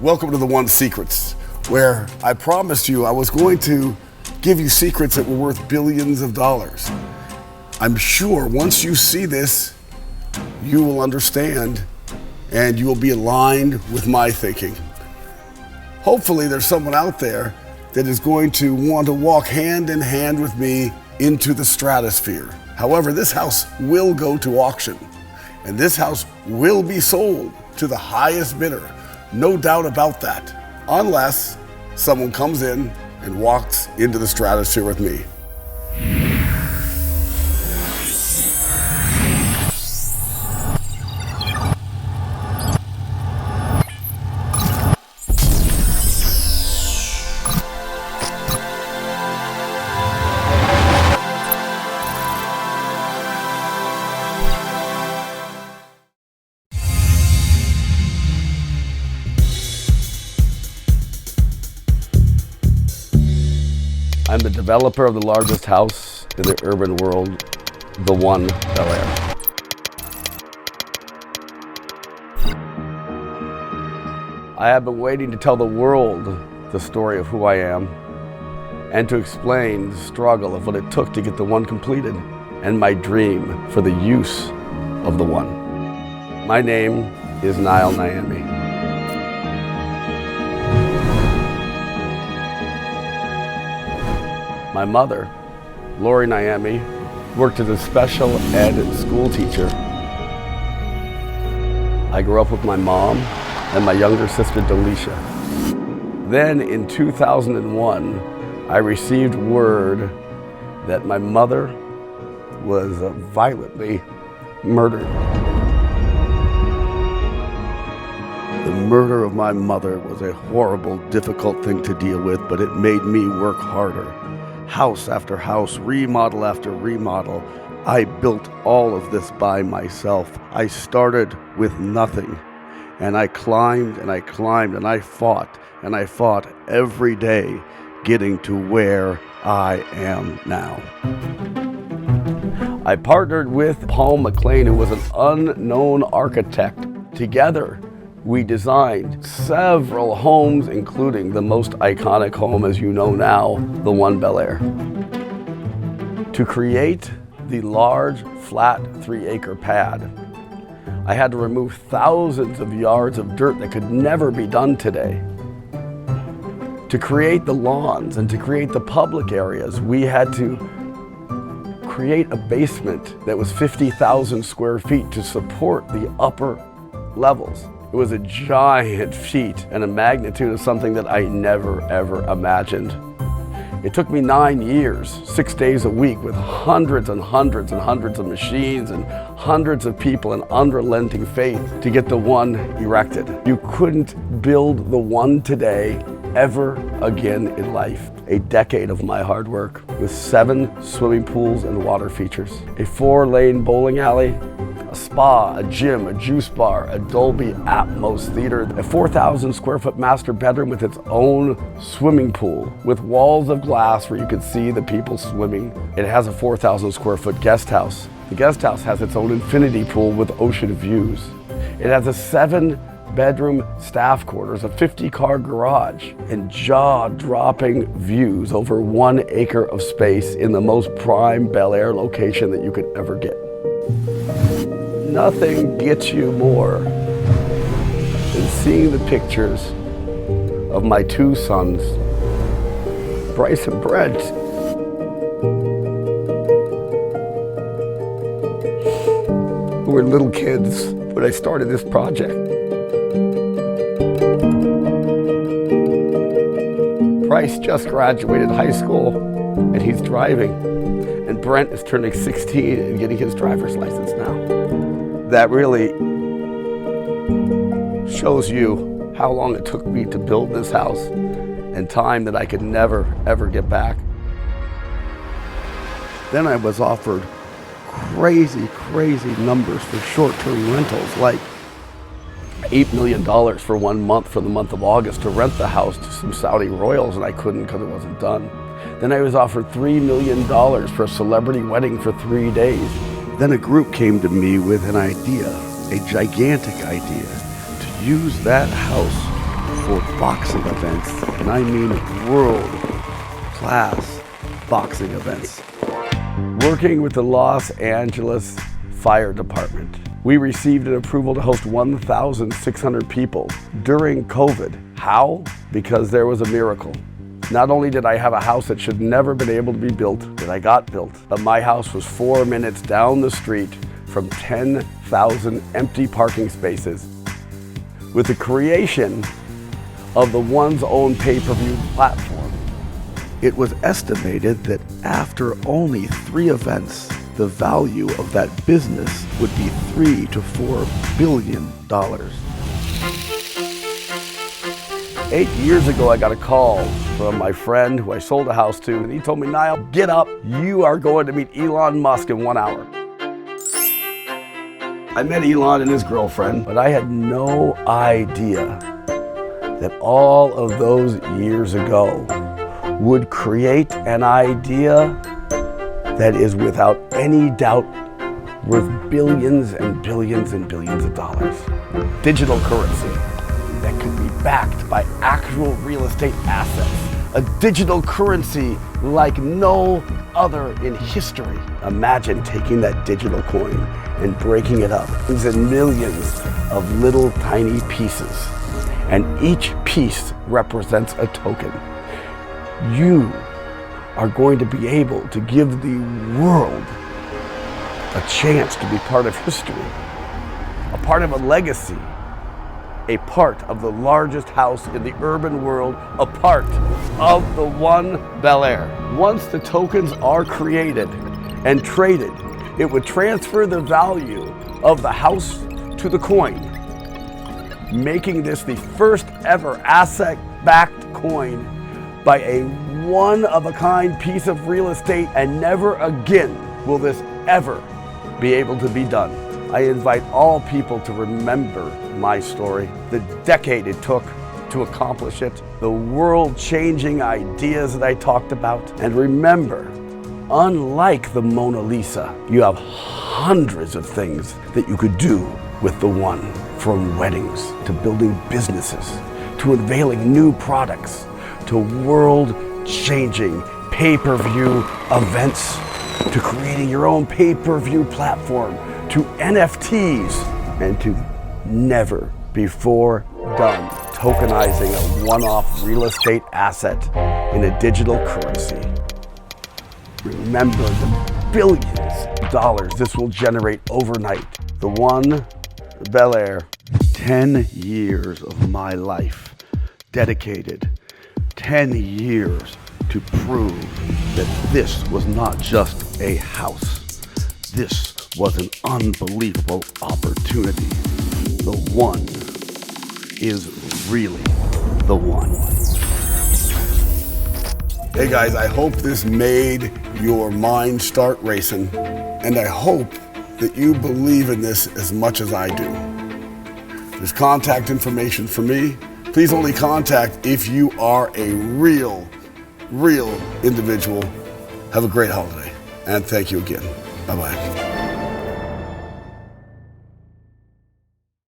Welcome to the One Secrets, where I promised you I was going to give you secrets that were worth billions of dollars. I'm sure once you see this, you will understand and you will be aligned with my thinking. Hopefully there's someone out there that is going to want to walk hand in hand with me into the stratosphere. However, this house will go to auction, and this house will be sold to the highest bidder. No doubt about that, unless someone comes in and walks into the stratosphere with me. I'm the developer of the largest house in the urban world, the One Bel Air. I have been waiting to tell the world the story of who I am and to explain the struggle of what it took to get the One completed and my dream for the use of the One. My name is Niami. My mother, Lori Niami, worked as a special ed school teacher. I grew up with my mom and my younger sister, Delisha. Then in 2001, I received word that my mother was violently murdered. The murder of my mother was a horrible, difficult thing to deal with, but it made me work harder. House after house, remodel after remodel. I built all of this by myself. I started with nothing, and I climbed and I climbed and I fought every day getting to where I am now. I partnered with Paul McLean, who was an unknown architect. Together, we designed several homes, including the most iconic home, as you know now, the One Bel Air. To create the large, flat 3-acre pad, I had to remove thousands of yards of dirt that could never be done today. To create the lawns and to create the public areas, we had to create a basement that was 50,000 square feet to support the upper levels. It was a giant feat and a magnitude of something that I never, ever imagined. It took me 9 years, 6 days a week, with hundreds and hundreds and hundreds of machines and hundreds of people and unrelenting faith to get the One erected. You couldn't build the One today ever again in life. A decade of my hard work with 7 swimming pools and water features, a 4-lane bowling alley, a spa, a gym, a juice bar, a Dolby Atmos theater, a 4,000 square foot master bedroom with its own swimming pool with walls of glass where you could see the people swimming. It has a 4,000 square foot guest house. The guest house has its own infinity pool with ocean views. It has a 7-bedroom staff quarters, a 50-car garage, and jaw-dropping views over 1 acre of space in the most prime Bel Air location that you could ever get. Nothing gets you more than seeing the pictures of my 2 sons, Bryce and Brent. Who were little kids when I started this project. Bryce just graduated high school and he's driving. And Brent is turning 16 and getting his driver's license now. That really shows you how long it took me to build this house and time that I could never, ever get back. Then I was offered crazy, crazy numbers for short-term rentals, like $8 million for 1 month for the month of August to rent the house to some Saudi royals, and I couldn't because it wasn't done. Then I was offered $3 million for a celebrity wedding for 3 days. Then a group came to me with an idea, a gigantic idea, to use that house for boxing events, and I mean world-class boxing events. Working with the Los Angeles Fire Department, we received an approval to host 1,600 people during COVID. How? Because there was a miracle. Not only did I have a house that should never been able to be built, that I got built, but my house was 4 minutes down the street from 10,000 empty parking spaces. With the creation of the One's Own pay-per-view platform, it was estimated that after only 3 events, the value of that business would be $3 to $4 billion. 8 years ago, I got a call from my friend who I sold a house to, and he told me, Nile, get up, you are going to meet Elon Musk in 1 hour. I met Elon and his girlfriend, but I had no idea that all of those years ago would create an idea that is without any doubt worth billions and billions and billions of dollars. Digital currency that could be backed by actual real estate assets. A digital currency like no other in history. Imagine taking that digital coin and breaking it up into millions of little tiny pieces. And each piece represents a token. You are going to be able to give the world a chance to be part of history, a part of a legacy, a part of the largest house in the urban world, a part of the One Bel Air. Once the tokens are created and traded, it would transfer the value of the house to the coin, making this the first ever asset-backed coin by a one-of-a-kind piece of real estate, and never again will this ever be able to be done. I invite all people to remember my story, the decade it took to accomplish it, the world-changing ideas that I talked about, and remember, unlike the Mona Lisa, you have hundreds of things that you could do with the one, from weddings to building businesses, to unveiling new products, to world-changing pay-per-view events, to creating your own pay-per-view platform, to NFTs, and to never before done tokenizing a one-off real estate asset in a digital currency. Remember the billions of dollars this will generate overnight. The One Bel Air, 10 years of my life dedicated, 10 years to prove that this was not just a house. This was an unbelievable opportunity. The one is really the one. Hey guys, I hope this made your mind start racing, and I hope that you believe in this as much as I do. There's contact information for me. Please only contact if you are a real individual. Have a great holiday, and thank you again. Bye-bye.